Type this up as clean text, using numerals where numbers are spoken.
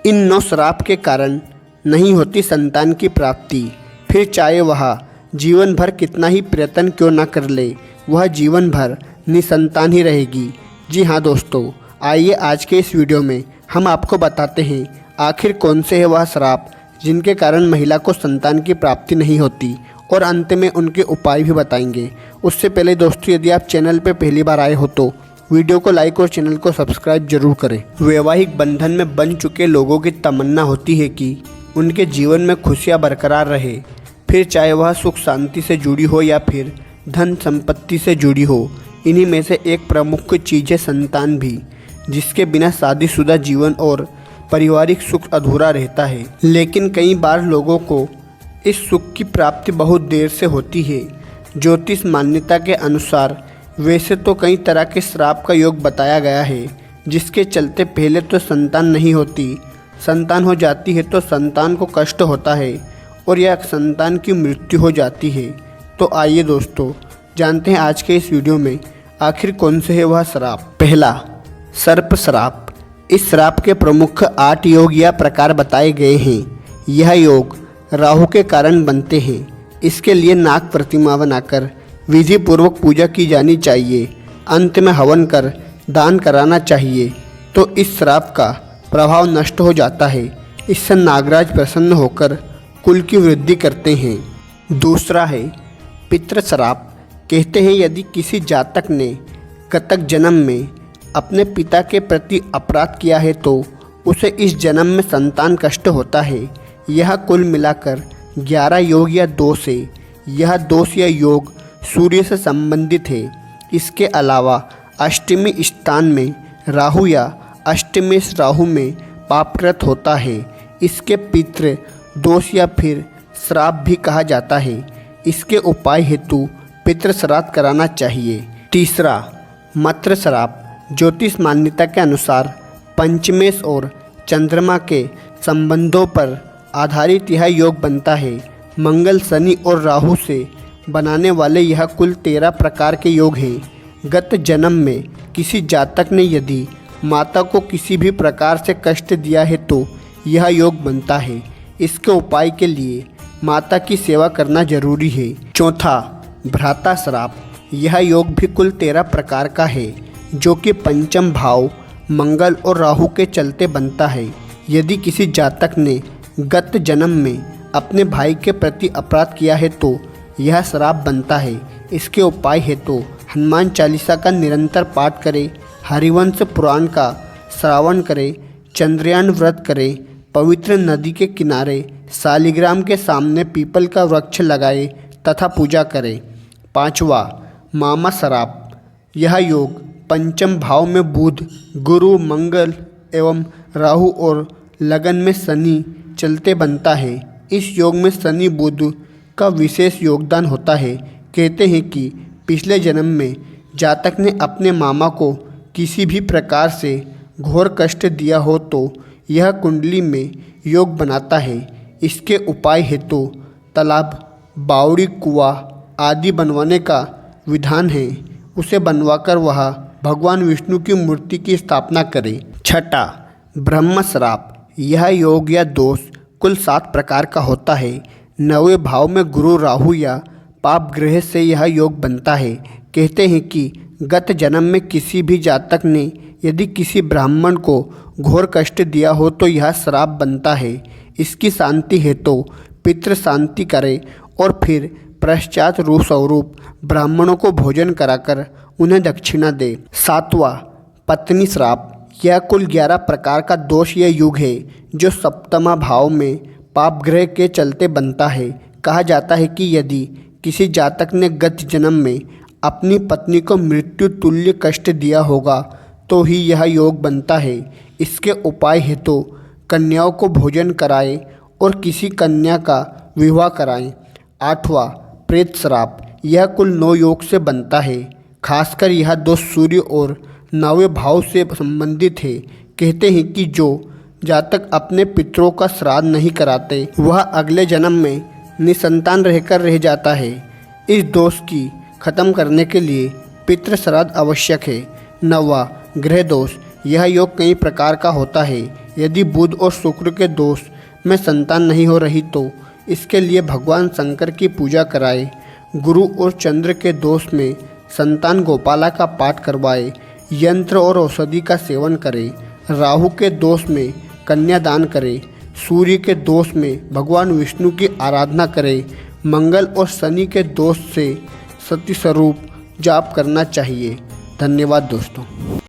इन 9 श्राप के कारण नहीं होती संतान की प्राप्ति। फिर चाहे वह जीवन भर कितना ही प्रयत्न क्यों ना कर ले, वह जीवन भर निसंतान ही रहेगी। जी हाँ दोस्तों, आइए आज के इस वीडियो में हम आपको बताते हैं आखिर कौन से है वह श्राप जिनके कारण महिला को संतान की प्राप्ति नहीं होती, और अंत में उनके उपाय भी बताएंगे। उससे पहले दोस्तों, यदि आप चैनल पर पहली बार आए हो तो वीडियो को लाइक और चैनल को सब्सक्राइब जरूर करें। वैवाहिक बंधन में बन चुके लोगों की तमन्ना होती है कि उनके जीवन में खुशियां बरकरार रहे, फिर चाहे वह सुख शांति से जुड़ी हो या फिर धन संपत्ति से जुड़ी हो। इन्हीं में से एक प्रमुख चीज़ है संतान भी, जिसके बिना शादीशुदा जीवन और पारिवारिक सुख अधूरा रहता है। लेकिन कई बार लोगों को इस सुख की प्राप्ति बहुत देर से होती है। ज्योतिष मान्यता के अनुसार वैसे तो कई तरह के श्राप का योग बताया गया है, जिसके चलते पहले तो संतान नहीं होती, संतान हो जाती है तो संतान को कष्ट होता है और यह संतान की मृत्यु हो जाती है। तो आइए दोस्तों, जानते हैं आज के इस वीडियो में आखिर कौन से है वह श्राप। पहला, सर्प श्राप। इस श्राप के प्रमुख 8 योग या प्रकार बताए गए हैं। यह योग राहु के कारण बनते हैं। इसके लिए नाग प्रतिमा बनाकर विधि पूर्वक पूजा की जानी चाहिए। अंत में हवन कर दान कराना चाहिए, तो इस श्राप का प्रभाव नष्ट हो जाता है। इससे नागराज प्रसन्न होकर कुल की वृद्धि करते हैं। दूसरा है पितृ श्राप। कहते हैं यदि किसी जातक ने गतक जन्म में अपने पिता के प्रति अपराध किया है तो उसे इस जन्म में संतान कष्ट होता है। यह कुल मिलाकर 11 योग या दोष है। यह दोष या योग सूर्य से संबंधित है। इसके अलावा अष्टमी स्थान में राहु या अष्टमेश राहु में पापकृत होता है। इसके पितृ दोष या फिर श्राप भी कहा जाता है। इसके उपाय हेतु पितृ श्राद्ध कराना चाहिए। तीसरा, मत्र श्राप। ज्योतिष मान्यता के अनुसार पंचमेश और चंद्रमा के संबंधों पर आधारित यह योग बनता है। मंगल, शनि और राहु से बनाने वाले यह कुल 13 प्रकार के योग हैं। गत जन्म में किसी जातक ने यदि माता को किसी भी प्रकार से कष्ट दिया है तो यह योग बनता है। इसके उपाय के लिए माता की सेवा करना जरूरी है। चौथा, भ्राता श्राप। यह योग भी कुल 13 प्रकार का है, जो कि पंचम भाव मंगल और राहु के चलते बनता है। यदि किसी जातक ने गत जन्म में अपने भाई के प्रति अपराध किया है तो यह श्राप बनता है। इसके उपाय हेतु हनुमान चालीसा का निरंतर पाठ करें, हरिवंश पुराण का श्रावण करें, चंद्रयान व्रत करें, पवित्र नदी के किनारे शालिग्राम के सामने पीपल का वृक्ष लगाए तथा पूजा करें। पांचवा, मामा श्राप। यह योग पंचम भाव में बुध, गुरु, मंगल एवं राहु और लगन में शनि चलते बनता है। इस योग में शनि बुध का विशेष योगदान होता है। कहते हैं कि पिछले जन्म में जातक ने अपने मामा को किसी भी प्रकार से घोर कष्ट दिया हो तो यह कुंडली में योग बनाता है। इसके उपाय हेतु तालाब, बावड़ी, कुआं आदि बनवाने का विधान है। उसे बनवाकर वह भगवान विष्णु की मूर्ति की स्थापना करे। छठा, ब्रह्म श्राप। यह योग या दोष कुल 7 प्रकार का होता है। 9वें भाव में गुरु, राहु या पाप ग्रह से यह योग बनता है। कहते हैं कि गत जन्म में किसी भी जातक ने यदि किसी ब्राह्मण को घोर कष्ट दिया हो तो यह श्राप बनता है। इसकी शांति हेतु तो पितृ शांति करे और फिर पश्चात रूप स्वरूप ब्राह्मणों को भोजन कराकर उन्हें दक्षिणा दे। 7वां, पत्नी श्राप। यह कुल 11 प्रकार का दोष या युग है, जो सप्तमा भाव में पाप ग्रह के चलते बनता है। कहा जाता है कि यदि किसी जातक ने गत जन्म में अपनी पत्नी को मृत्यु तुल्य कष्ट दिया होगा तो ही यह योग बनता है। इसके उपाय हेतु कन्याओं को भोजन कराएं और किसी कन्या का विवाह कराएं। 8वां, प्रेत श्राप। यह कुल 9 योग से बनता है। खासकर यह दोष सूर्य और 9वें भाव से संबंधित है। कहते हैं कि जो जातक अपने पितरों का श्राद्ध नहीं कराते वह अगले जन्म में निसंतान रहकर रह जाता है। इस दोष की खत्म करने के लिए पितृ श्राद्ध आवश्यक है। 9वां, ग्रह दोष। यह योग कई प्रकार का होता है। यदि बुध और शुक्र के दोष में संतान नहीं हो रही तो इसके लिए भगवान शंकर की पूजा कराए। गुरु और चंद्र के दोष में संतान गोपाला का पाठ करवाए। यंत्र और औषधि का सेवन करे। राहु के दोष में कन्यादान करे। सूर्य के दोष में भगवान विष्णु की आराधना करे। मंगल और शनि के दोष से सती स्वरूप जाप करना चाहिए। धन्यवाद दोस्तों।